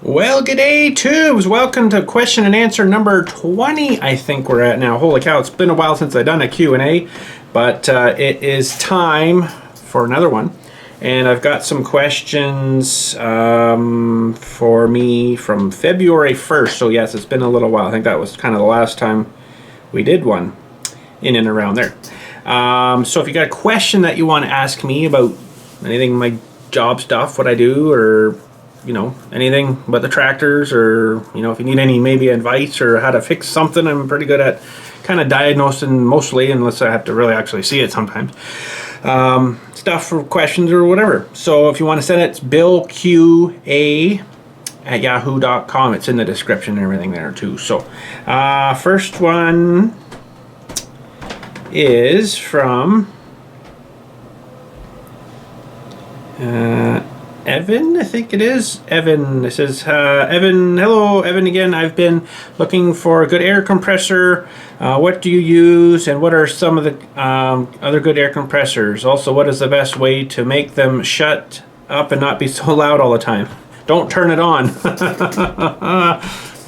Well, g'day tubes. Welcome to question and answer number 20, I think we're at now. Holy cow, it's been a while since I've done a Q&A, but it is time for another one. And I've got some questions for me from February 1st. So yes, it's been a little while. I think that was kind of the last time we did one in and around there. So if you got a question that you want to ask me about anything, my job stuff, what I do, or you know, anything but the tractors, or you know, if you need any maybe advice or how to fix something, I'm pretty good at kind of diagnosing mostly, unless I have to really actually see it sometimes. Stuff for questions or whatever. So if you want to send it, it's billqa@yahoo.com. It's in the description and everything there too. So first one is from Evan, I think it is. Evan, it says, Evan, hello, Evan again. I've been looking for a good air compressor. What do you use, and what are some of the other good air compressors? Also, what is the best way to make them shut up and not be so loud all the time? Don't turn it on.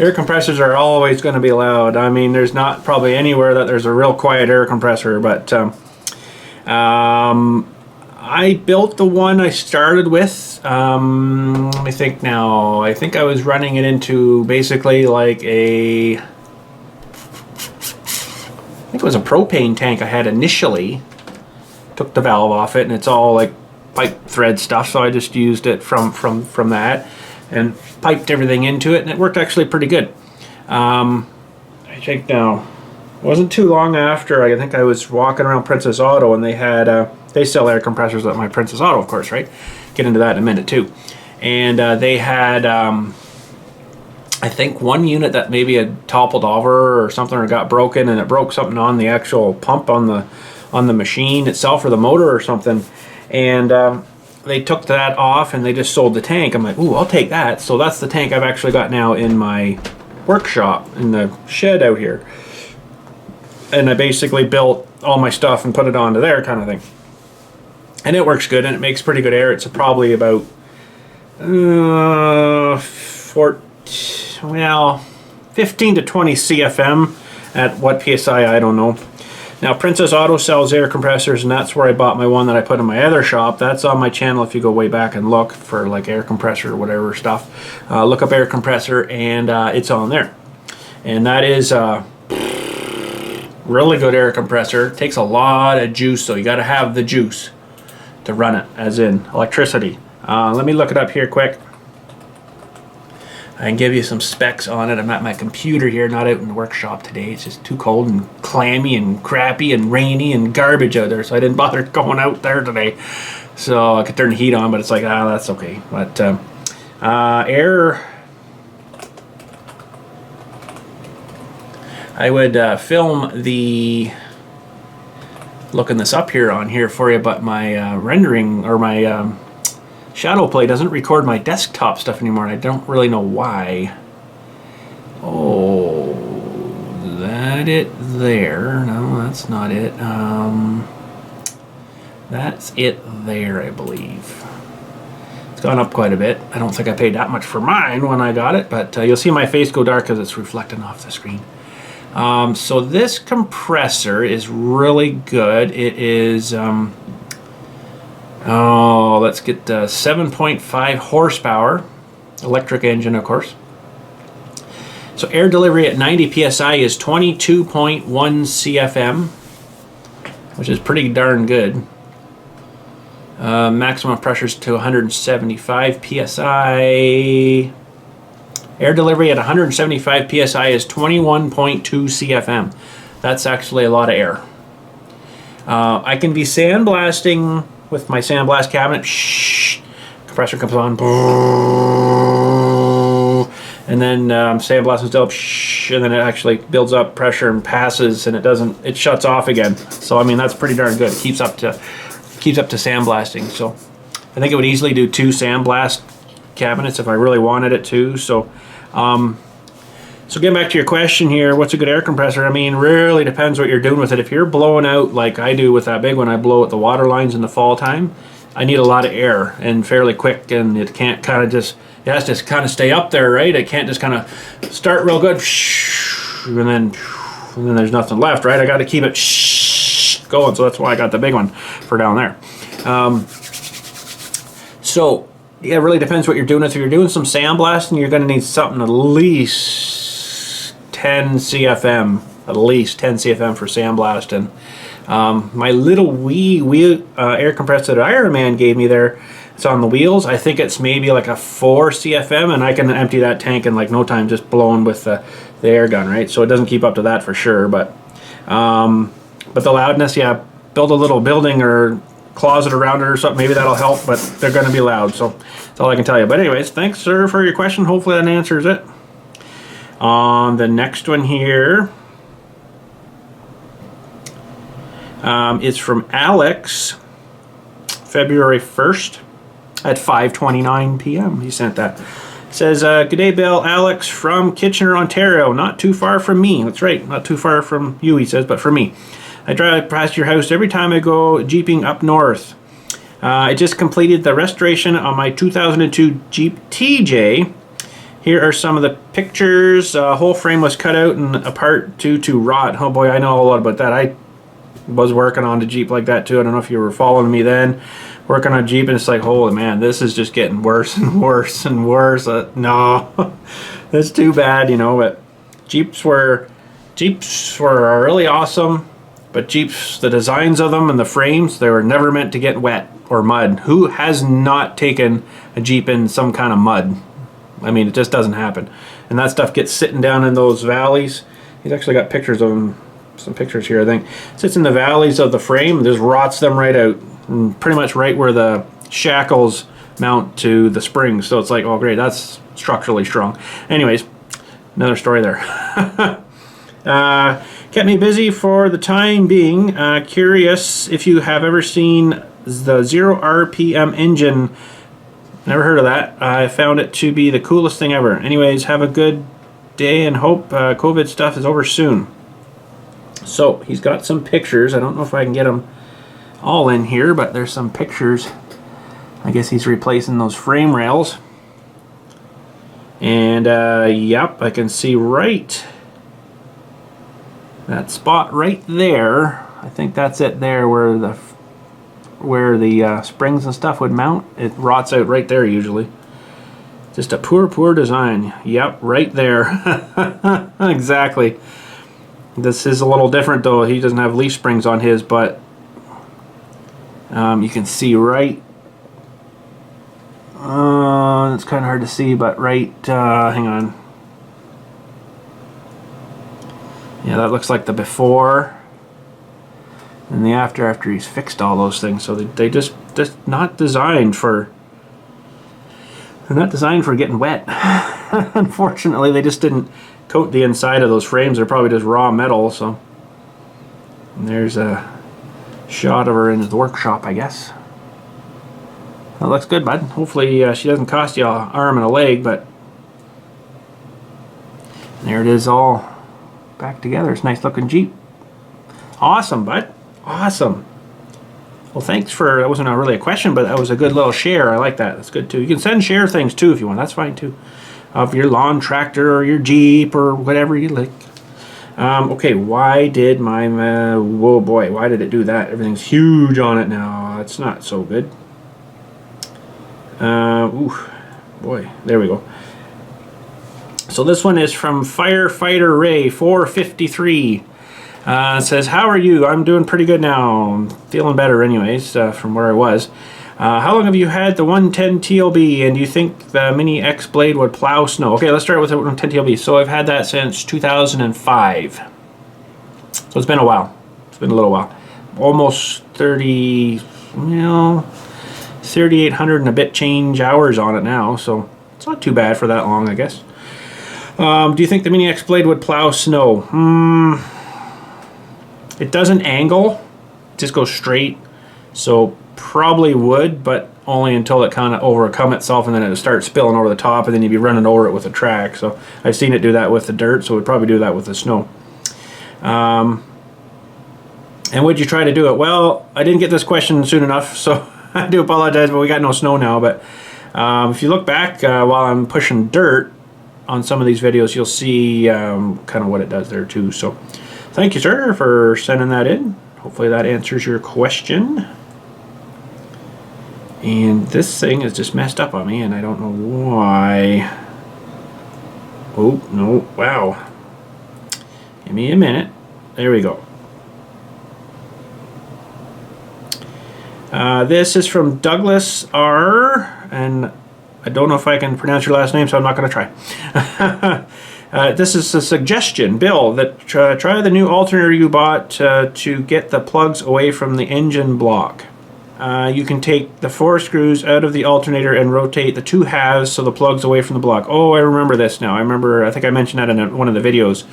Air compressors are always going to be loud. I mean, there's not probably anywhere that there's a real quiet air compressor, but I built the one I started with. Let me think now. I think I was running it into basically like I think it was a propane tank I had initially. Took the valve off it, and it's all like pipe thread stuff, so I just used it from that and piped everything into it, and it worked actually pretty good. I think now, it wasn't too long after, I think I was walking around Princess Auto, and they had they sell air compressors at my Princess Auto, of course, right? Get into that in a minute too. And they had I think one unit that maybe had toppled over or something, or got broken, and it broke something on the actual pump on the machine itself, or the motor or something. And they took that off and they just sold the tank. I'm like, ooh, I'll take that. So that's the tank I've actually got now in my workshop, in the shed out here. And I basically built all my stuff and put it onto there, kind of thing. And it works good, and it makes pretty good air. It's probably about 15 to 20 CFM at what PSI, I don't know. Now, Princess Auto sells air compressors, and that's where I bought my one that I put in my other shop. That's on my channel if you go way back and look for like air compressor or whatever stuff. Look up air compressor, and it's on there. And that is really good air compressor. It takes a lot of juice, so you got to have the juice to run it, as in electricity. Let me look it up here quick. I can give you some specs on it. I'm at my computer here, not out in the workshop today. It's just too cold and clammy and crappy and rainy and garbage out there, so I didn't bother going out there today. So I could turn the heat on, but it's like, that's okay. But air, I would film the looking this up here on here for you, but my rendering, or my shadow play doesn't record my desktop stuff anymore, and I don't really know why. Oh, that it there? No, that's not it. That's it there, I believe. It's gone up quite a bit. I don't think I paid that much for mine when I got it, but you'll see my face go dark because it's reflecting off the screen. So this compressor is really good. It is, let's get 7.5 horsepower, electric engine, of course. So air delivery at 90 PSI is 22.1 CFM, which is pretty darn good. Maximum pressure is to 175 PSI. Air delivery at 175 PSI is 21.2 CFM. That's actually a lot of air. I can be sandblasting with my sandblast cabinet. Compressor comes on. And then sandblasting still, and then it actually builds up pressure and passes, and it shuts off again. So I mean, that's pretty darn good. It keeps up to sandblasting. So I think it would easily do 2 sandblast cabinets if I really wanted it to. So so getting back to your question here, what's a good air compressor? I mean, really depends what you're doing with it. If you're blowing out like I do with that big one, I blow out the water lines in the fall time. I need a lot of air and fairly quick, and it can't kind of just, it has to kind of stay up there, right? It can't just kind of start real good and then there's nothing left, right? I got to keep it going, so that's why I got the big one for down there. So yeah, it really depends what you're doing. If you're doing some sandblasting, you're going to need something at least 10 CFM, at least 10 CFM for sandblasting. My little wee air compressor that Ironman gave me there, it's on the wheels. I think it's maybe like a 4 CFM, and I can empty that tank in like no time, just blowing with the air gun, right? So it doesn't keep up to that for sure, but the loudness, yeah, build a little building or closet around it or something, maybe that'll help, but they're going to be loud, so that's all I can tell you. But anyways, thanks, sir, for your question. Hopefully that answers it. On the next one here, it's from Alex, February 1st at 5:29 p.m. He sent that. It says, good day, Bill. Alex from Kitchener, Ontario. Not too far from me. That's right, not too far from you, he says, but for me. I drive past your house every time I go jeeping up north. I just completed the restoration on my 2002 Jeep TJ. Here are some of the pictures. Whole frame was cut out and apart due to rot. Oh boy, I know a lot about that. I was working on the Jeep like that too. I don't know if you were following me then. Working on Jeep, and it's like, holy man, this is just getting worse and worse and worse. No, that's too bad, you know. But Jeeps were really awesome. But Jeeps, the designs of them and the frames, they were never meant to get wet or mud. Who has not taken a Jeep in some kind of mud? I mean, it just doesn't happen. And that stuff gets sitting down in those valleys. He's actually got pictures of them, some pictures here, I think. Sits in the valleys of the frame and just rots them right out. And pretty much right where the shackles mount to the springs. So it's like, oh great, that's structurally strong. Anyways, another story there. Kept me busy for the time being. Curious if you have ever seen the 0 RPM engine. Never heard of that. I found it to be the coolest thing ever. Anyways, have a good day and hope COVID stuff is over soon. So he's got some pictures. I don't know if I can get them all in here, but there's some pictures. I guess he's replacing those frame rails. And yep, I can see right that spot right there. I think that's it there where the springs and stuff would mount. It rots out right there usually. Just a poor design. Yep, right there. Exactly. This is a little different though. He doesn't have leaf springs on his, but you can see right. It's kind of hard to see, but right. Hang on. Yeah, that looks like the before and the after he's fixed all those things. So they just not designed for. They're not designed for getting wet. Unfortunately, they just didn't coat the inside of those frames. They're probably just raw metal. So and there's a shot of her in the workshop, I guess. That looks good, bud. Hopefully she doesn't cost you an arm and a leg, but there it is all back together. It's a nice looking Jeep. Awesome, bud. Awesome. Well, thanks for, that wasn't really a question, but that was a good little share. I like that. That's good too. You can share things too if you want. That's fine too. Of your lawn tractor or your Jeep or whatever you like. Okay, why did my, whoa boy, why did it do that? Everything's huge on it now. It's not so good. Ooh, boy, there we go. So this one is from Firefighter Ray 453. It says, how are you? I'm doing pretty good now. I'm feeling better anyways from where I was. How long have you had the 110 TLB, and do you think the Mini X blade would plow snow? Okay, let's start with the 110 TLB. So I've had that since 2005. So it's been a while. It's been a little while. Almost 30, 3,800 and a bit change hours on it now. So it's not too bad for that long, I guess. Do you think the Mini X blade would plow snow? It doesn't angle. It just goes straight. So probably would, but only until it kind of overcome itself, and then it would start spilling over the top, and then you'd be running over it with a track. So I've seen it do that with the dirt, so we'd probably do that with the snow. And would you try to do it? Well, I didn't get this question soon enough, so I do apologize, but we got no snow now. But if you look back while I'm pushing dirt on some of these videos, you'll see kind of what it does there too. So thank you, sir, for sending that in. Hopefully that answers your question. And this thing is just messed up on me, and I don't know why. Oh, no, wow. Give me a minute. There we go. This is from Douglas R. And I don't know if I can pronounce your last name, so I'm not going to try. This is a suggestion, Bill, that try the new alternator you bought to get the plugs away from the engine block. You can take the 4 screws out of the alternator and rotate the 2 halves so the plug's away from the block. Oh, I remember this now. I think I mentioned that in one of the videos.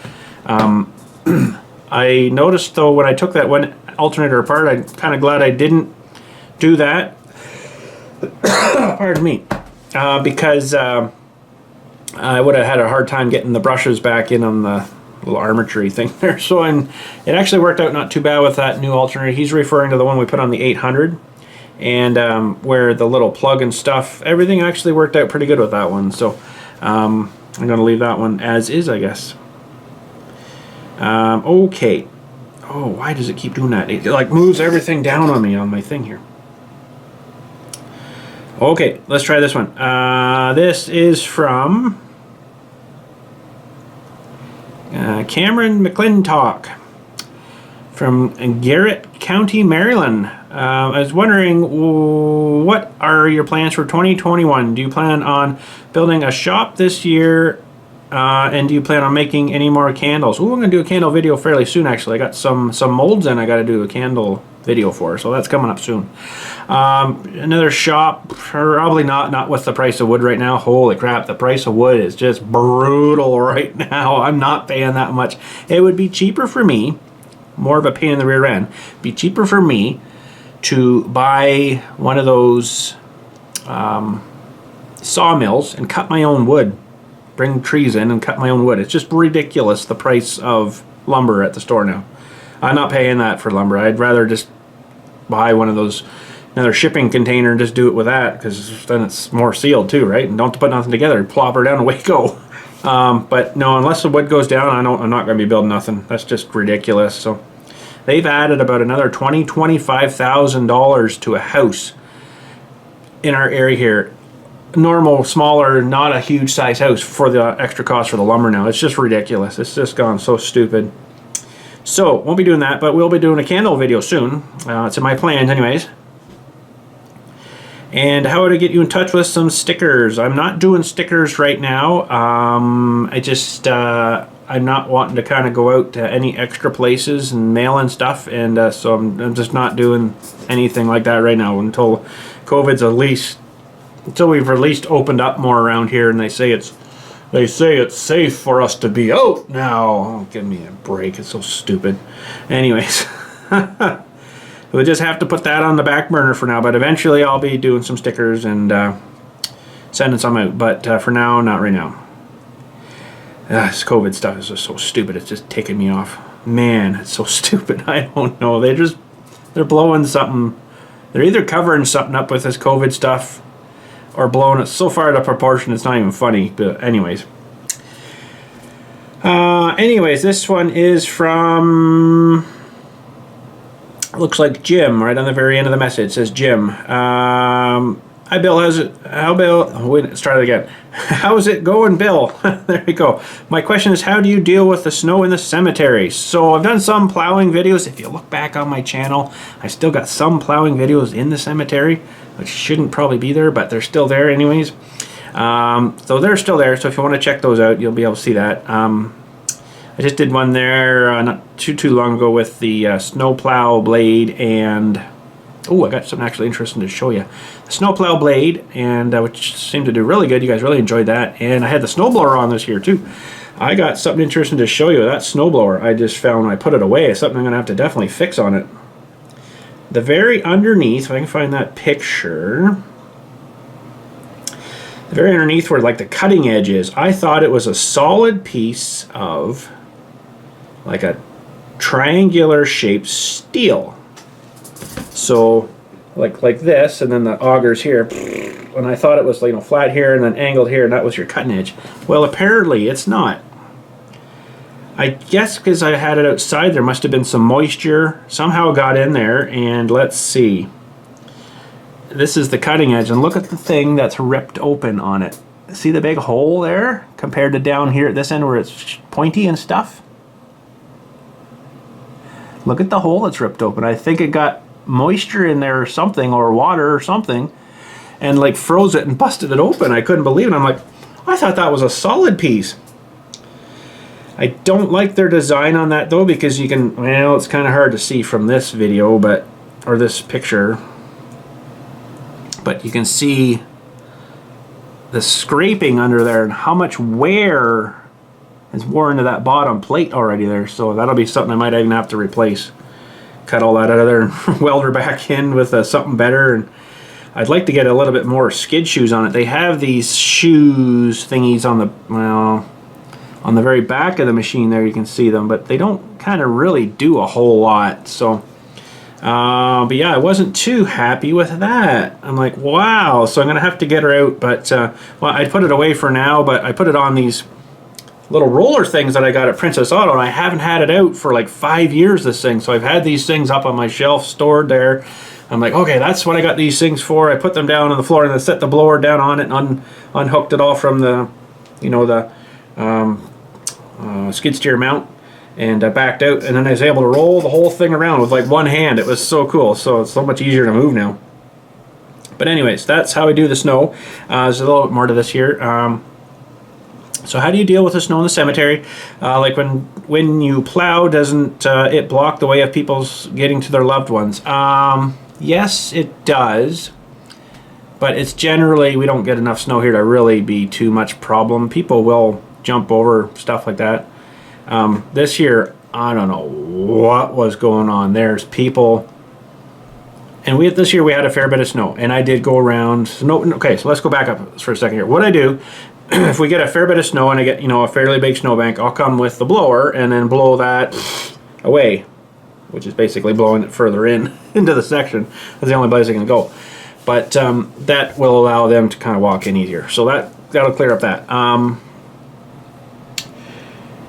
I noticed, though, when I took that one alternator apart, I'm kind of glad I didn't do that. Pardon me. Because I would have had a hard time getting the brushes back in on the little armature thing there. So it actually worked out not too bad with that new alternator. He's referring to the one we put on the 800. And where the little plug and stuff, everything actually worked out pretty good with that one. So I'm going to leave that one as is, I guess. Okay. Oh, why does it keep doing that? It like moves everything down on me on my thing here. Okay, let's try this one. This is from Cameron McClintock from Garrett County, Maryland. I was wondering, what are your plans for 2021? Do you plan on building a shop this year? And do you plan on making any more candles? Ooh, I'm going to do a candle video fairly soon, actually. I got some molds in I got to do a candle video for, so that's coming up soon. Another shop, probably not with the price of wood right now. Holy crap, the price of wood is just brutal right now. I'm not paying that much. It would be cheaper for me, more of a pain in the rear end, be cheaper for me to buy one of those sawmills and cut my own wood. Bring trees in and cut my own wood. It's just ridiculous, the price of lumber at the store now. I'm not paying that for lumber. I'd rather just buy one of those, another shipping container, and just do it with that, because then it's more sealed too, right? And don't have to put nothing together. Plop her down and away go. But no, unless the wood goes down, I'm not going to be building nothing. That's just ridiculous. So they've added about another $25,000 to a house in our area here. Normal, smaller, not a huge size house for the extra cost for the lumber now. It's just ridiculous. It's just gone so stupid. So, won't be doing that, but we'll be doing a candle video soon. It's in my plans anyways. And how to get you in touch with some stickers. I'm not doing stickers right now. I'm not wanting to kind of go out to any extra places and mail and stuff, and so I'm just not doing anything like that right now until we've at least opened up more around here, and they say it's safe for us to be out now. Oh, give me a break. It's so stupid. Anyways, we'll just have to put that on the back burner for now, but eventually I'll be doing some stickers and sending some out, but for now, not right now. This COVID stuff is just so stupid. It's just taking me off. Man, it's so stupid. I don't know. They're blowing something. They're either covering something up with this COVID stuff or blowing it so far out of proportion it's not even funny. But anyways. This one is from, looks like Jim, right on the very end of the message. It says Jim. Hi Bill, how's it? Start it again. How's it going, Bill? There we go. My question is, how do you deal with the snow in the cemetery? So I've done some plowing videos. If you look back on my channel, I still got some plowing videos in the cemetery, which shouldn't probably be there, but they're still there anyways. So they're still there. So if you want to check those out, you'll be able to see that. I just did one there not too long ago with the snowplow blade and... Oh, I got something actually interesting to show you. The snowplow blade, and which seemed to do really good. You guys really enjoyed that. And I had the snowblower on this here too. I got something interesting to show you. That snowblower I just found when I put it away. It's something I'm going to have to definitely fix on it. The very underneath, if I can find that picture, the very underneath where like the cutting edge is, I thought it was a solid piece of like a triangular shaped steel. So like this, and then the augers here. And I thought it was, you know, flat here and then angled here, and that was your cutting edge. Well, apparently it's not. I guess because I had it outside, there must have been some moisture somehow got in there. And let's see. This is the cutting edge, and look at the thing that's ripped open on it. See the big hole there compared to down here at this end where it's pointy and stuff? Look at the hole that's ripped open. I think it got moisture in there or something, or water or something, and like froze it and busted it open. I couldn't believe it. I'm like, I thought that was a solid piece. I don't like their design on that though, because you can, well, it's kind of hard to see from this video, but, or this picture, but you can see the scraping under there and how much wear is worn into that bottom plate already there. So that'll be something I might even have to replace. Cut all that out of there and weld her back in with something better. And I'd like to get a little bit more skid shoes on it. They have these shoes thingies on the, well, on the very back of the machine there, you can see them, but they don't kind of really do a whole lot. So but yeah, I wasn't too happy with that. I'm like, wow. So I'm gonna have to get her out, but well, I put it away for now, but I put it on these little roller things that I got at Princess Auto, and I haven't had it out for like 5 years, this thing. So I've had these things up on my shelf stored there. I'm like, okay, that's what I got these things for. I put them down on the floor and then set the blower down on it and unhooked it all from the, you know, the skid steer mount, and I backed out, and then I was able to roll the whole thing around with like one hand. It was so cool. So it's so much easier to move now. But anyways, that's how I do the snow. There's a little bit more to this here. So how do you deal with the snow in the cemetery? Like when you plow, doesn't it block the way of people's getting to their loved ones? Yes, it does. But it's generally, we don't get enough snow here to really be too much problem. People will jump over stuff like that. This year, I don't know what was going on. There's people, and this year we had a fair bit of snow, and I did go around. Okay, so let's go back up for a second here. What I do, if we get a fair bit of snow and I get, you know, a fairly big snowbank, I'll come with the blower and then blow that away, which is basically blowing it further in into the section. That's the only place I can go. But that will allow them to kind of walk in easier. So that'll clear up that.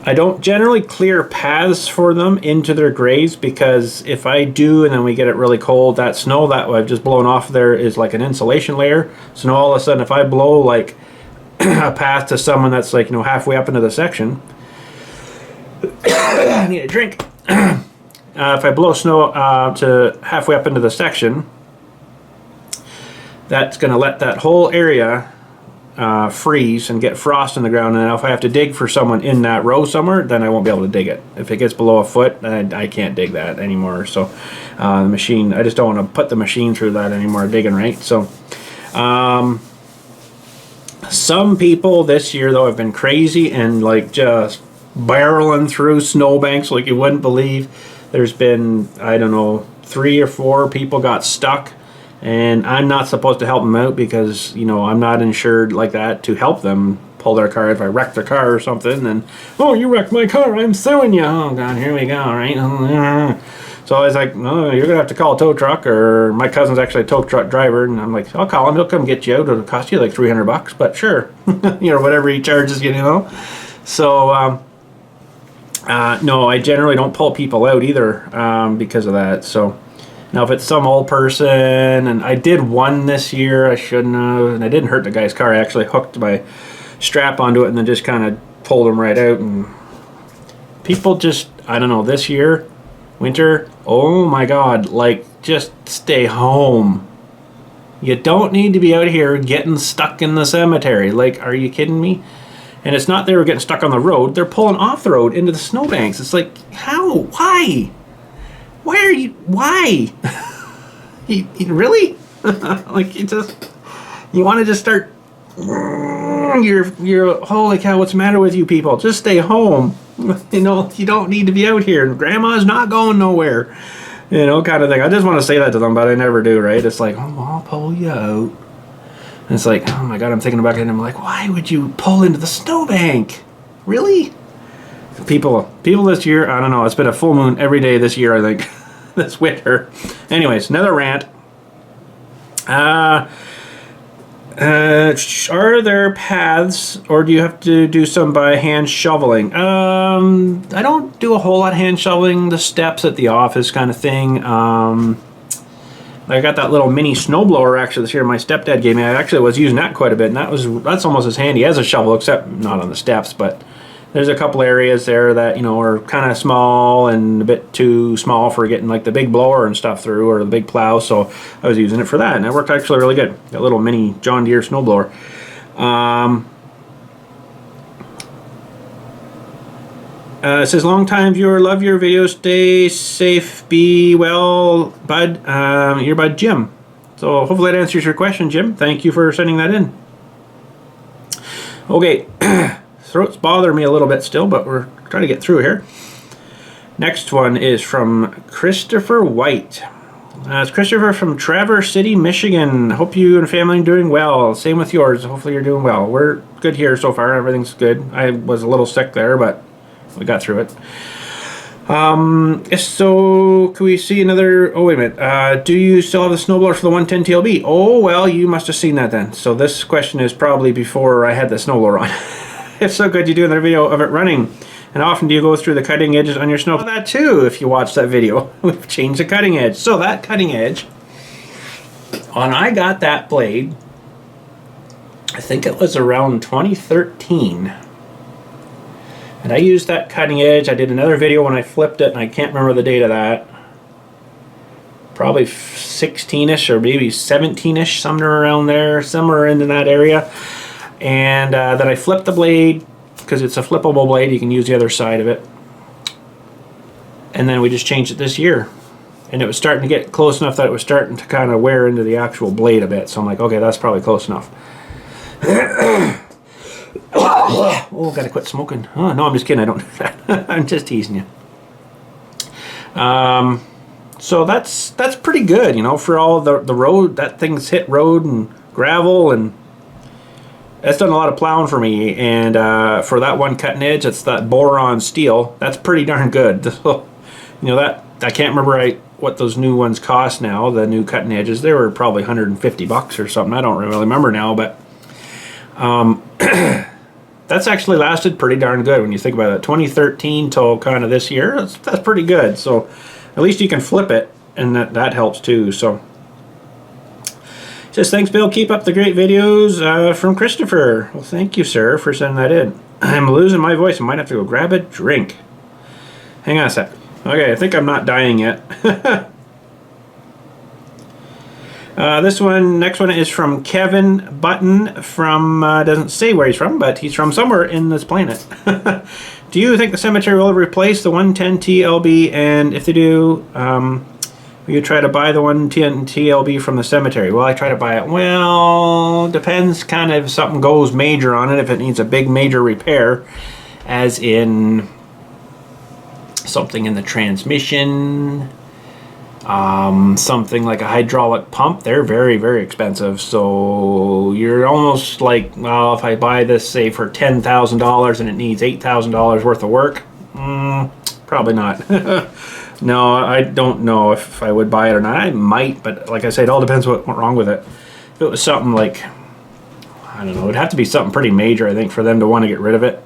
I don't generally clear paths for them into their graves, because if I do and then we get it really cold, that snow that I've just blown off there is like an insulation layer. So now all of a sudden, if I blow like a path to someone that's like, you know, halfway up into the section, I need a drink. If I blow snow to halfway up into the section, that's going to let that whole area freeze and get frost in the ground, and if I have to dig for someone in that row somewhere, then I won't be able to dig it. If it gets below a foot, I can't dig that anymore. So the machine, I just don't want to put the machine through that anymore, digging, right? So some people this year though have been crazy and like just barreling through snowbanks like you wouldn't believe. There's been, I don't know, 3 or 4 people got stuck, and I'm not supposed to help them out because, you know, I'm not insured like that to help them pull their car. If I wreck their car or something, then, oh, you wrecked my car, I'm suing you. Oh God, here we go, right? So I was like, no, you're gonna have to call a tow truck, or my cousin's actually a tow truck driver, and I'm like, I'll call him, he'll come get you out. It'll cost you like $300, but sure, you know, whatever he charges you, you know. So no, I generally don't pull people out either because of that. So now if it's some old person, and I did one this year, I shouldn't have, and I didn't hurt the guy's car. I actually hooked my strap onto it and then just kind of pulled him right out. And people just, I don't know, this year, winter, oh my God, like, just stay home. You don't need to be out here getting stuck in the cemetery. Like, are you kidding me? And it's not they were getting stuck on the road, they're pulling off the road into the snowbanks. It's like, how? Why? Why are you, why? you really? Like, you want to just start, you're, holy cow, what's the matter with you people? Just stay home. You know, you don't need to be out here, and grandma's not going nowhere. You know, kind of thing. I just want to say that to them, but I never do, right? It's like, oh, I'll pull you out. And it's like, oh my God, I'm thinking about it, and I'm like, why would you pull into the snowbank? Really? People this year, I don't know, it's been a full moon every day this year, I think, this winter. Anyways, another rant. Are there paths, or do you have to do some by hand shoveling? I don't do a whole lot of hand shoveling, the steps at the office kind of thing. I got that little mini snowblower actually this year my stepdad gave me. I actually was using that quite a bit, and that's almost as handy as a shovel, except not on the steps. But there's a couple areas there that, you know, are kind of small and a bit too small for getting like the big blower and stuff through, or the big plow. So I was using it for that, and it worked actually really good. That little mini John Deere snowblower. It says, long time viewer, love your videos, stay safe, be well, bud. Your bud Jim. So hopefully that answers your question, Jim. Thank you for sending that in. Okay. Throat's bothering me a little bit still, but we're trying to get through here. Next one is from Christopher White. It's Christopher from Traverse City, Michigan. Hope you and family are doing well. Same with yours. Hopefully you're doing well. We're good here so far. Everything's good. I was a little sick there, but we got through it. So can we see another? Oh, wait a minute. Do you still have the snowblower for the 110 TLB? Oh, well, you must have seen that then. So this question is probably before I had the snowblower on. If so, could you do another video of it running? And how often do you go through the cutting edges on your snow? Well, that too, if you watch that video. We've changed the cutting edge. So that cutting edge, when I got that blade, I think it was around 2013. And I used that cutting edge. I did another video when I flipped it, and I can't remember the date of that. Probably 16-ish or maybe 17-ish, somewhere around there, somewhere in that area. And then I flipped the blade, because it's a flippable blade. You can use the other side of it. And then we just changed it this year. And it was starting to get close enough that it was starting to kind of wear into the actual blade a bit. So I'm like, okay, that's probably close enough. Oh, gotta quit smoking. Oh, no, I'm just kidding. I don't do that. I'm just teasing you. So that's pretty good, you know, for all the road. That thing's hit road and gravel, and that's done a lot of plowing for me. And for that one cutting edge, it's that boron steel. That's pretty darn good. So, you know, that I can't remember what those new ones cost now. The new cutting edges, they were probably $150 or something. I don't really remember now, but that's actually lasted pretty darn good when you think about it. 2013 till kind of this year, that's pretty good. So at least you can flip it, and that helps too. So it says, thanks, Bill. Keep up the great videos. From Christopher. Well, thank you, sir, for sending that in. I'm losing my voice. I might have to go grab a drink. Hang on a sec. Okay, I think I'm not dying yet. Next one is from Kevin Button from, doesn't say where he's from, but he's from somewhere in this planet. Do you think the cemetery will replace the 110 TLB? And if they do, will you try to buy the 110 TLB from the cemetery? Well, I try to buy it. Well, depends kind of if something goes major on it, if it needs a big major repair, as in something in the transmission, something like a hydraulic pump. They're very, very expensive. So you're almost like, well, if I buy this, say, for $10,000 and it needs $8,000 worth of work, probably not. No, I don't know if I would buy it or not. I might, but like I said, it all depends what went wrong with it. If it was something like, I don't know, it'd have to be something pretty major, I think, for them to want to get rid of it.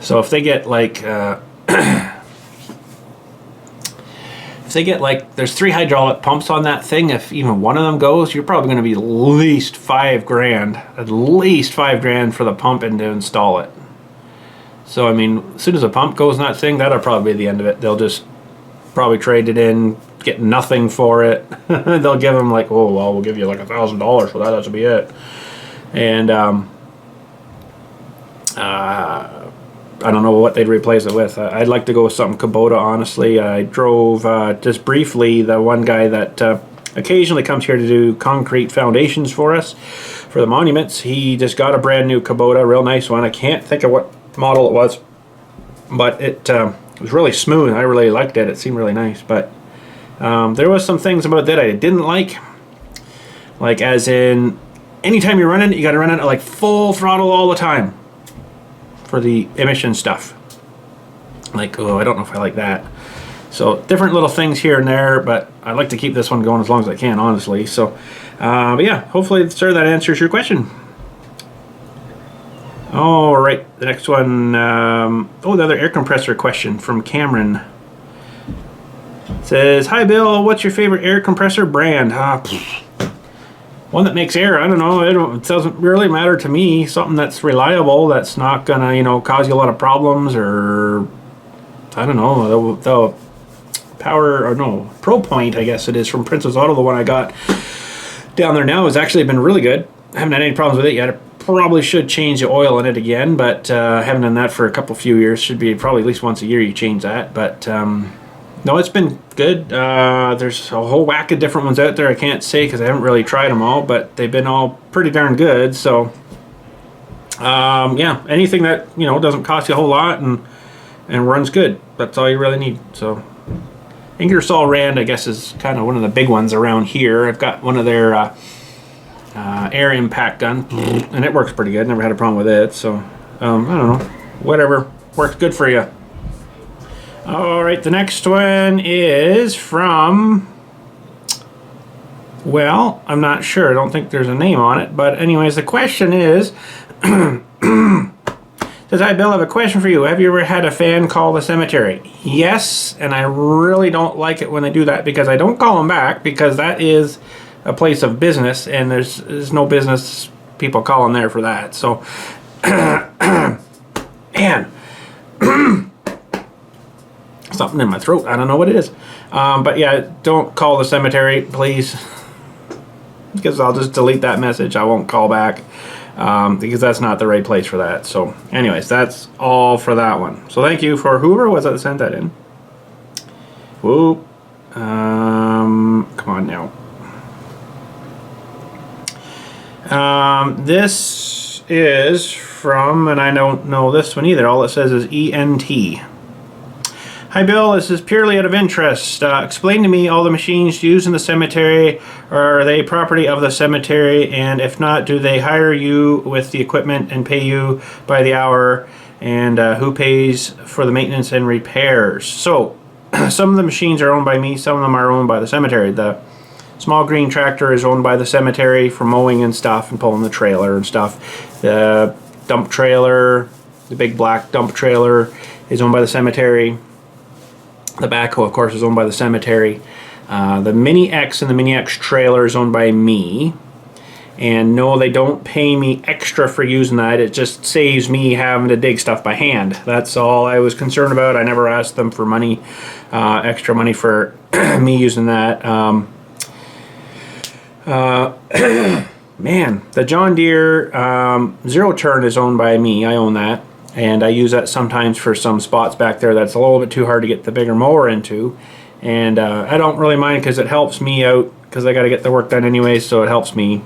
So if they get like, there's 3 hydraulic pumps on that thing. If even one of them goes, you're probably going to be at least $5,000. At least $5,000 for the pump and to install it. So, I mean, as soon as the pump goes in that thing, that'll probably be the end of it. They'll just probably trade it in, get nothing for it. They'll give them like, oh, well, we'll give you like $1,000 for that. That'll be it. And I don't know what they'd replace it with. I'd like to go with something Kubota, honestly. I drove just briefly the one guy that occasionally comes here to do concrete foundations for us for the monuments. He just got a brand new Kubota, real nice one. I can't think of what model it was, but it was really smooth. I really liked it. It seemed really nice, but there was some things about that I didn't like as in anytime you're running, you got to run it at like full throttle all the time for the emission stuff. Like, oh, I don't know if I like that. So different little things here and there, but I'd like to keep this one going as long as I can, honestly. So, but yeah, hopefully, sir, that answers your question. All right, the next one. Oh, the other air compressor question from Cameron. It says, "Hi Bill, what's your favorite air compressor brand?" One that makes air. I don't know. It doesn't really matter to me. Something that's reliable, that's not gonna, you know, cause you a lot of problems, or I don't know. The power, or no, Pro Point, I guess it is, from Princess Auto. The one I got down there now has actually been really good. I haven't had any problems with it yet. I probably should change the oil in it again, but I haven't done that for a few years. Should be probably at least once a year you change that. But no, it's been good. There's a whole whack of different ones out there. I can't say because I haven't really tried them all, but they've been all pretty darn good. So yeah, anything that, you know, doesn't cost you a whole lot and runs good. That's all you really need. So Ingersoll Rand, I guess, is kind of one of the big ones around here. I've got one of their air impact gun, and it works pretty good. Never had a problem with it. So I don't know, whatever works good for you. All right, the next one is from, well, I'm not sure. I don't think there's a name on it. But anyways, the question is, says, "Hi Bill, I have a question for you. Have you ever had a fan call the cemetery?" Yes, and I really don't like it when they do that, because I don't call them back, because that is a place of business, and there's no business people calling there for that. So, man. Something in my throat. I don't know what it is. But yeah, don't call the cemetery, please. Because I'll just delete that message. I won't call back. Because that's not the right place for that. So anyways, that's all for that one. So thank you for whoever was that sent that in. Whoop. Come on now. This is from, and I don't know this one either. All it says is ENT. "Hi Bill, this is purely out of interest. Explain to me, all the machines used in the cemetery, are they property of the cemetery? And if not, do they hire you with the equipment and pay you by the hour? And who pays for the maintenance and repairs?" So some of the machines are owned by me, some of them are owned by the cemetery. The small green tractor is owned by the cemetery for mowing and stuff and pulling the trailer and stuff. The dump trailer, the big black dump trailer, is owned by the cemetery. The backhoe, of course, is owned by the cemetery. The Mini X and the Mini X trailer is owned by me. And no, they don't pay me extra for using that. It just saves me having to dig stuff by hand. That's all I was concerned about. I never asked them for money, extra money for me using that. Man, the John Deere Zero Turn is owned by me. I own that. And I use that sometimes for some spots back there that's a little bit too hard to get the bigger mower into. And I don't really mind, because it helps me out, because I got to get the work done anyway, so it helps me.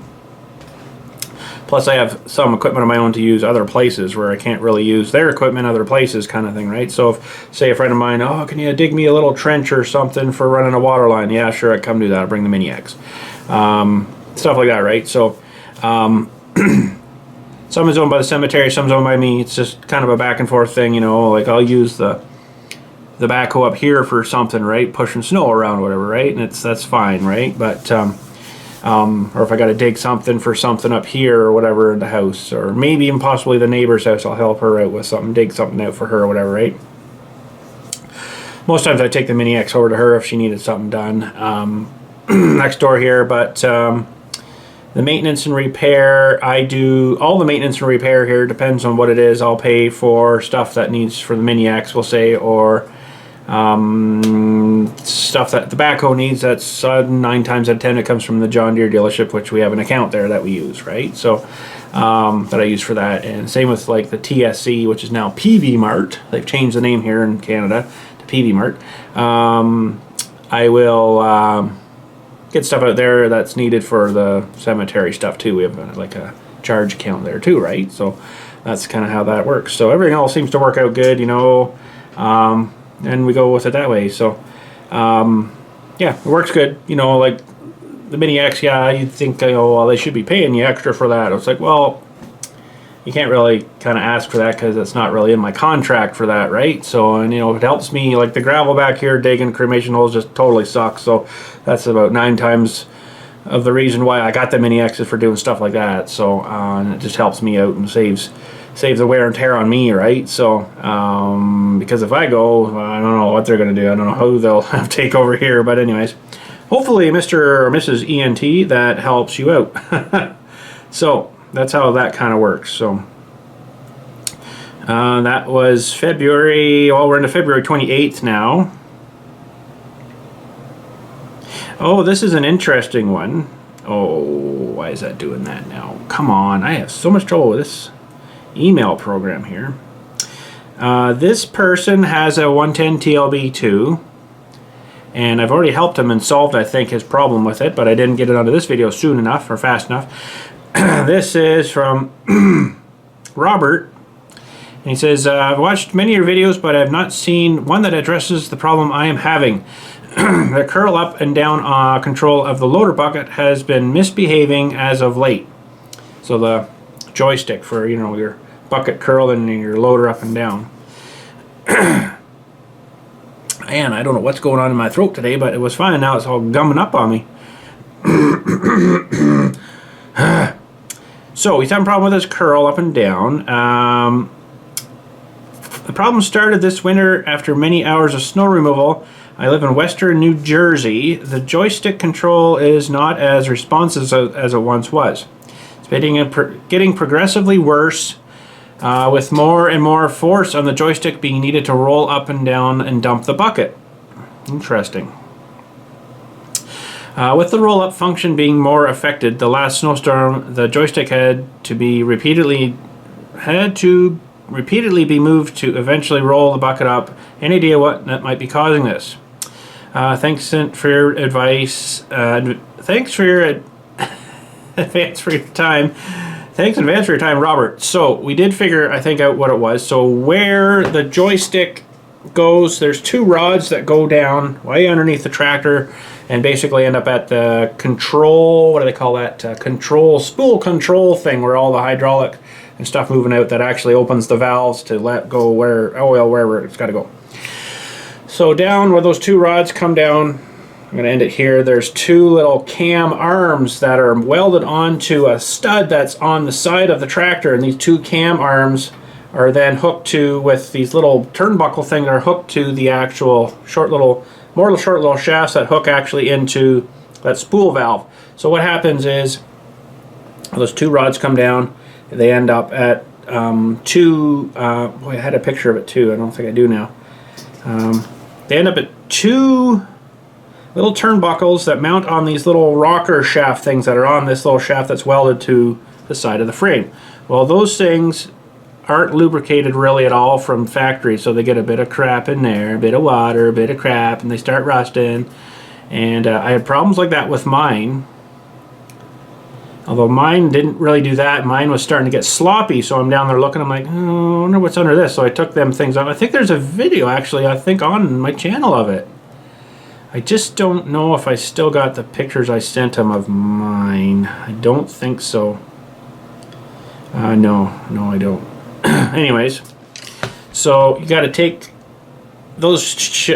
Plus I have some equipment of my own to use other places where I can't really use their equipment other places, kind of thing, right? So if, say, a friend of mine, "Oh, can you dig me a little trench or something for running a water line?" Yeah, sure, I'd come do that. I'll bring the Mini X. Stuff like that, right? So some is owned by the cemetery, some is owned by me. It's just kind of a back and forth thing, you know. Like, I'll use the backhoe up here for something, right? Pushing snow around or whatever, right? And that's fine, right? But or if I got to dig something for something up here or whatever in the house, or maybe even possibly the neighbor's house, I'll help her out with something, dig something out for her or whatever, right? Most times I take the Mini X over to her if she needed something done next door here. But the maintenance and repair, I do all the maintenance and repair here. Depends on what it is. I'll pay for stuff that needs for the Mini X, we'll say, or stuff that the backhoe needs. That's 9 times out of 10 it comes from the John Deere dealership, which we have an account there that we use, right? So that I use for that. And same with like the TSC, which is now PV Mart. They've changed the name here in Canada to PV Mart. I will get stuff out there that's needed for the cemetery stuff too. We have like a charge account there too, right? So that's kind of how that works. So everything else seems to work out good, you know, and we go with it that way. So yeah, it works good, you know. Like the Mini X, yeah, you'd think, oh well, they should be paying you extra for that. It's like, well, you can't really kind of ask for that because it's not really in my contract for that, right? So, and you know, it helps me, like the gravel back here digging cremation holes just totally sucks. So that's about 9 times of the reason why I got the mini X's for doing stuff like that. So and it just helps me out and saves the wear and tear on me, right? So because if I go, I don't know what they're gonna do. I don't know who they'll have take over here. But anyways, hopefully Mr. or Mrs. ENT, that helps you out. So that's how that kind of works. So that was February. Well, we're into February 28th now. Oh, this is an interesting one. Oh, why is that doing that now? Come on, I have so much trouble with this email program here. This person has a 110 TLB2, and I've already helped him and solved, I think, his problem with it, but I didn't get it onto this video soon enough or fast enough. This is from Robert, and he says, I've watched many of your videos, but I have not seen one that addresses the problem I am having. The curl up and down control of the loader bucket has been misbehaving as of late. So the joystick for, you know, your bucket curl and your loader up and down. Man, I don't know what's going on in my throat today, but it was fine. Now it's all gumming up on me. So he's having a problem with his curl up and down. The problem started this winter after many hours of snow removal. I live in western New Jersey. The joystick control is not as responsive as it once was. It's getting progressively worse, with more and more force on the joystick being needed to roll up and down and dump the bucket. Interesting. With the roll-up function being more affected, the last snowstorm, the joystick had to repeatedly be moved to eventually roll the bucket up. Any idea what that might be causing this? Thanks for your advice. Thanks for your advance for your time. Thanks in advance for your time, Robert. So we did figure, I think, out what it was. So where the joystick goes, there's 2 rods that go down way underneath the tractor and basically end up at the control, what do they call that? Spool control thing where all the hydraulic and stuff moving out that actually opens the valves to let go wherever it's got to go. So down where those 2 rods come down, I'm going to end it here, there's 2 little cam arms that are welded onto a stud that's on the side of the tractor, and these 2 cam arms are then hooked to, with these little turnbuckle things that are hooked to the actual short little shafts that hook actually into that spool valve. So what happens is those 2 rods come down, they end up at 2, boy, I had a picture of it too, I don't think I do now. They end up at 2 little turnbuckles that mount on these little rocker shaft things that are on this little shaft that's welded to the side of the frame. Well, those things aren't lubricated really at all from factory, so they get a bit of crap in there, a bit of water, a bit of crap, and they start rusting. And I had problems like that with mine. Although mine didn't really do that, mine was starting to get sloppy, so I'm down there looking, I'm like, oh, I wonder what's under this. So I took them things off. I think there's a video actually, I think, on my channel of it. I just don't know if I still got the pictures I sent him of mine. I don't think so. No, I don't. Anyways, so you got to take those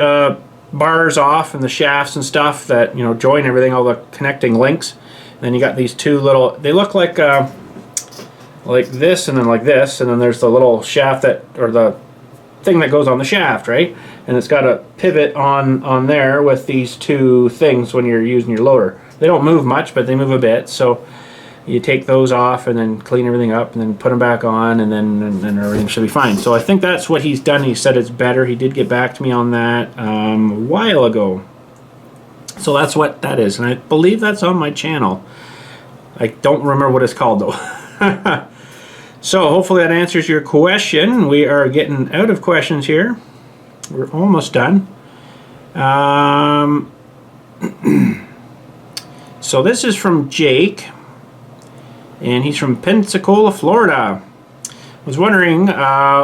bars off and the shafts and stuff that, you know, join everything, all the connecting links. And then you got these 2 little, they look like this and then like this, and then there's the little shaft that, or the thing that goes on the shaft, right? And it's got a pivot on there with these 2 things when you're using your loader. They don't move much, but they move a bit. So you take those off and then clean everything up and then put them back on, and then everything should be fine. So I think that's what he's done. He said it's better. He did get back to me on that a while ago. So that's what that is, and I believe that's on my channel. I don't remember what it's called though. So hopefully that answers your question. We are getting out of questions here. We're almost done. So this is from Jake, and he's from Pensacola, Florida. I was wondering,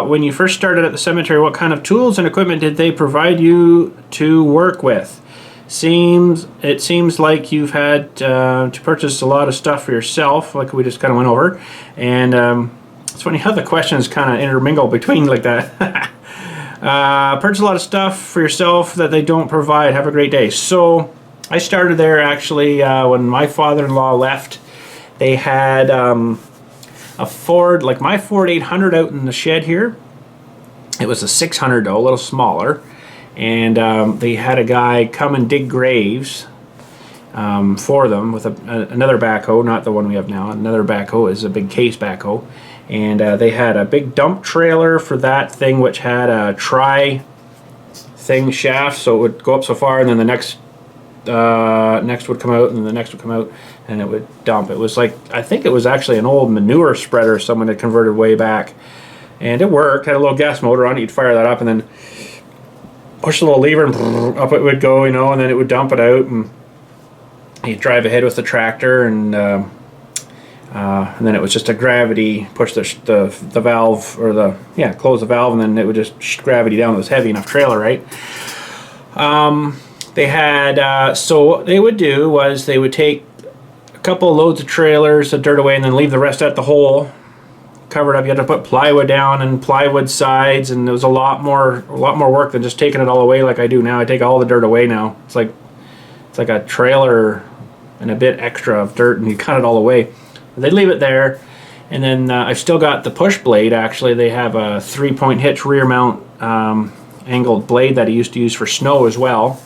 when you first started at the cemetery, what kind of tools and equipment did they provide you to work with? It seems like you've had to purchase a lot of stuff for yourself, like we just kind of went over. And It's funny how the questions kind of intermingle between like that. Purchase a lot of stuff for yourself that they don't provide. Have a great day. So I started there actually when my father-in-law left. They had a Ford, like my Ford 800 out in the shed here. It was a 600 though, a little smaller. And they had a guy come and dig graves for them with another backhoe, not the one we have now. Another backhoe is a big case backhoe. And they had a big dump trailer for that thing, which had a tri-thing shaft, so it would go up so far, and then the next would come out, and then the next would come out, and it would dump. It was like, I think it was actually an old manure spreader someone had converted way back, and it worked. Had a little gas motor on it. You'd fire that up, and then push the little lever, and up it would go, you know, and then it would dump it out, and you'd drive ahead with the tractor, and then it was just a gravity, push the valve, or close the valve, and then it would just gravity down. It was heavy enough trailer, right? They had, so what they would do was they would take a couple of loads of trailers of dirt away and then leave the rest at the hole, covered up. You had to put plywood down and plywood sides, and there was a lot more work than just taking it all away like I do now. I take all the dirt away now. It's like a trailer and a bit extra of dirt, and you cut it all away. They leave it there, and then I've still got the push blade. Actually, they have a 3-point hitch rear mount angled blade that I used to use for snow as well.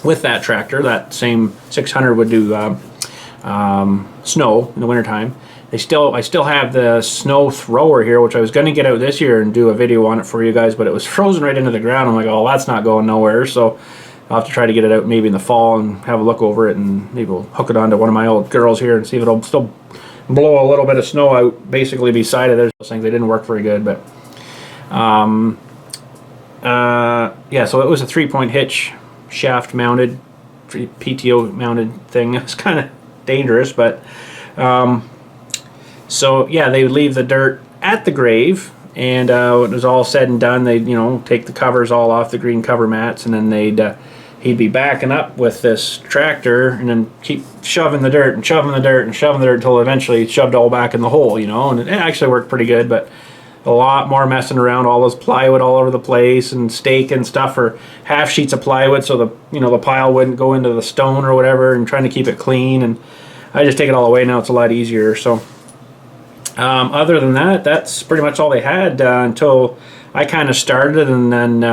With that tractor, that same 600 would do snow in the wintertime. I still have the snow thrower here, which I was going to get out this year and do a video on it for you guys, but it was frozen right into the ground. I'm like, oh, that's not going nowhere. So I'll have to try to get it out maybe in the fall and have a look over it, and maybe we'll hook it onto one of my old girls here and see if it'll still blow a little bit of snow out basically beside it. There's those things. They didn't work very good, but yeah, so it was a 3-point hitch, shaft mounted, PTO mounted thing. It's kind of dangerous, but so yeah, they would leave the dirt at the grave, and when it was all said and done, they'd, you know, take the covers all off, the green cover mats, and then he'd be backing up with this tractor and then keep shoving the dirt and shoving the dirt and shoving the dirt until eventually it shoved all back in the hole, you know. And it actually worked pretty good, but a lot more messing around, all those plywood all over the place, and stake and stuff, or half sheets of plywood so the pile wouldn't go into the stone or whatever, and trying to keep it clean. And I just take it all away now. It's a lot easier. So other than that, that's pretty much all they had until I kind of started, and then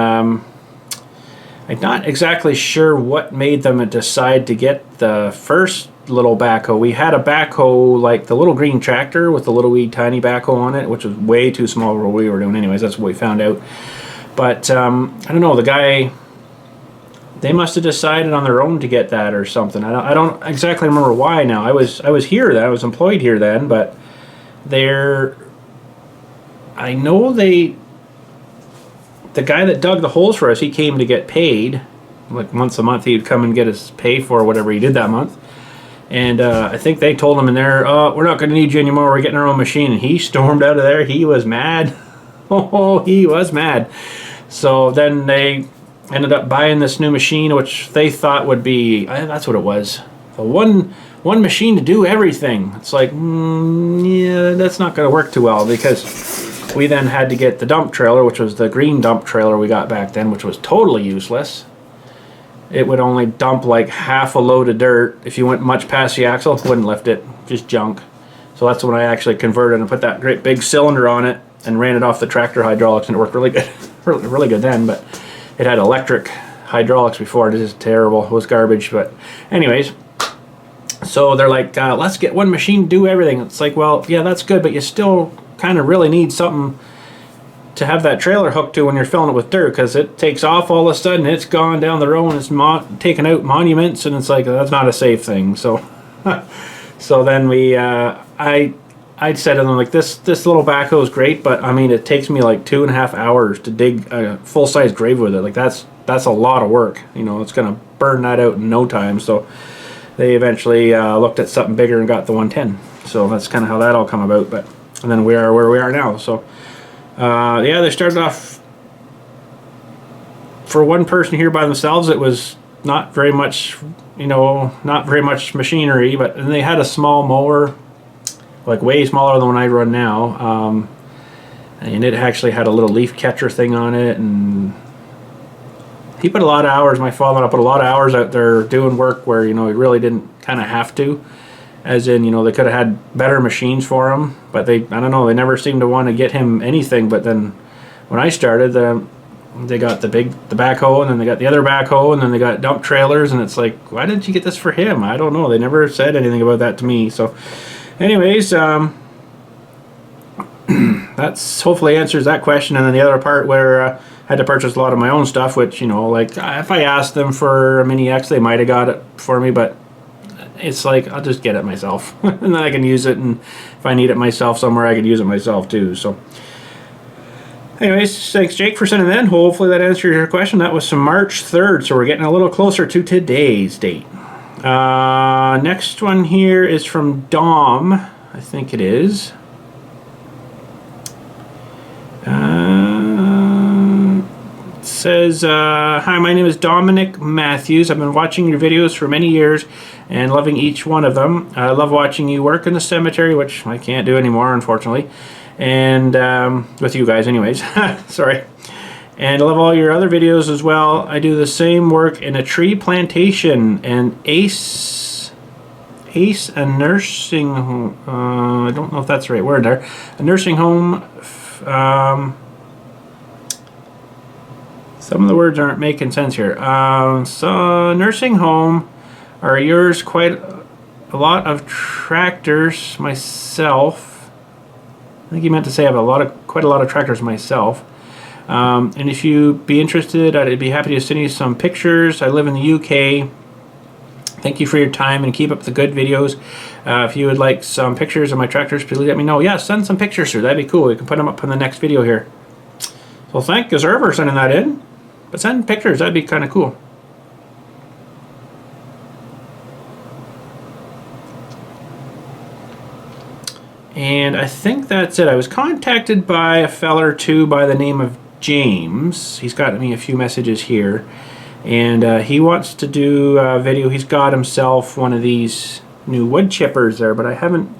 I'm not exactly sure what made them decide to get the first little backhoe. We had a backhoe like the little green tractor with the little wee tiny backhoe on it, which was way too small for what we were doing anyways. That's what we found out. But I don't know, the guy, they must have decided on their own to get that or something. I don't exactly remember why now. I was here then, I was employed here then, but I know the guy that dug the holes for us, he came to get paid. Like once a month he'd come and get his pay for whatever he did that month. And I think they told him in there, oh, we're not going to need you anymore, we're getting our own machine. And he stormed out of there. He was mad. Oh, he was mad. So then they ended up buying this new machine, which they thought would be, that's what it was, the one machine to do everything. It's like, yeah, that's not going to work too well, because we then had to get the dump trailer, which was the green dump trailer we got back then, which was totally useless. It would only dump like half a load of dirt. If you went much past the axle, it wouldn't lift it, just junk. So that's when I actually converted and put that great big cylinder on it and ran it off the tractor hydraulics, and it worked really good. really good then, but it had electric hydraulics before. It is terrible. It was garbage, but anyways. So they're like, let's get one machine to do everything. It's like, well, yeah, that's good, but you still kind of really need something to have that trailer hooked to when you're filling it with dirt, because it takes off all of a sudden, it's gone down the road, and it's taking out monuments, and it's like, that's not a safe thing. So so then I said to them, like, this little backhoe is great, but I mean, it takes me like 2.5 hours to dig a full-size grave with it. Like, that's a lot of work, you know. It's gonna burn that out in no time. So they eventually looked at something bigger and got the 110. So that's kind of how that all come about. But and then we are where we are now. So yeah, they started off, for one person here by themselves, it was not very much, you know, not very much machinery, but and they had a small mower. like way smaller than the one I run now. And it actually had a little leaf catcher thing on it, and he put a lot of hours. My father-in-law put a lot of hours out there doing work where, you know, he really didn't kind of have to. As in, you know, they could have had better machines for him, but I don't know, they never seemed to want to get him anything. But then when I started, they got the backhoe, and then they got the other backhoe, and then they got dump trailers, and it's like, why didn't you get this for him? I don't know. They never said anything about that to me. So anyways, that's hopefully answers that question. And then the other part where I had to purchase a lot of my own stuff, which, you know, like if I asked them for a Mini X, they might have got it for me, but it's like, I'll just get it myself. And then I can use it, and if I need it myself somewhere, I can use it myself too. So anyways, thanks Jake for sending that in. Hopefully that answers your question. That was from March 3rd, so we're getting a little closer to today's date. Next one here is from Dom, I think it is. It says, hi, my name is Dominic Matthews. I've been watching your videos for many years and loving each one of them. I love watching you work in the cemetery, which I can't do anymore, unfortunately. And with you guys anyways. Sorry. And I love all your other videos as well. I do the same work in a tree plantation and Ace a nursing home. I don't know if that's the right word there. A nursing home. Some of the words aren't making sense here. So nursing home are yours quite a lot of tractors myself. I think he meant to say I have quite a lot of tractors myself. And if you'd be interested, I'd be happy to send you some pictures. I live in the UK. Thank you for your time and keep up the good videos. If you would like some pictures of my tractors, please let me know. Yeah, send some pictures through. That'd be cool. We can put them up in the next video here. So thank you, sir, for sending that in. But send pictures. That'd be kind of cool. And I think that's it. I was contacted by a feller too by the name of James. He's got me a few messages here. And he wants to do a video. He's got himself one of these new wood chippers there, but I haven't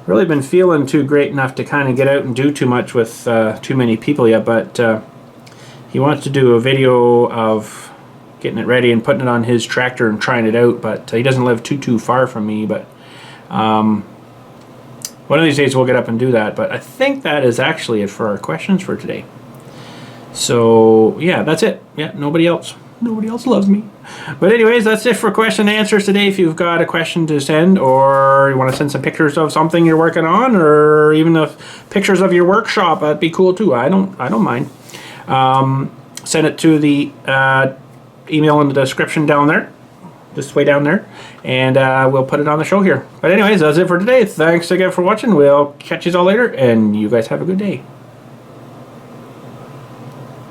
really been feeling too great enough to kind of get out and do too much with too many people yet. But he wants to do a video of getting it ready and putting it on his tractor and trying it out. But he doesn't live too far from me. But one of these days we'll get up and do that. But I think that is actually it for our questions for today. So yeah, that's it. Yeah, nobody else loves me. But anyways, that's it for question and answers today. If you've got a question to send, or you want to send some pictures of something you're working on, or even pictures of your workshop, that'd be cool too. I don't mind. Send it to the email in the description down there, just way down there, and we'll put it on the show here. But anyways, that's it for today. Thanks again for watching. We'll catch you all later, and you guys have a good day.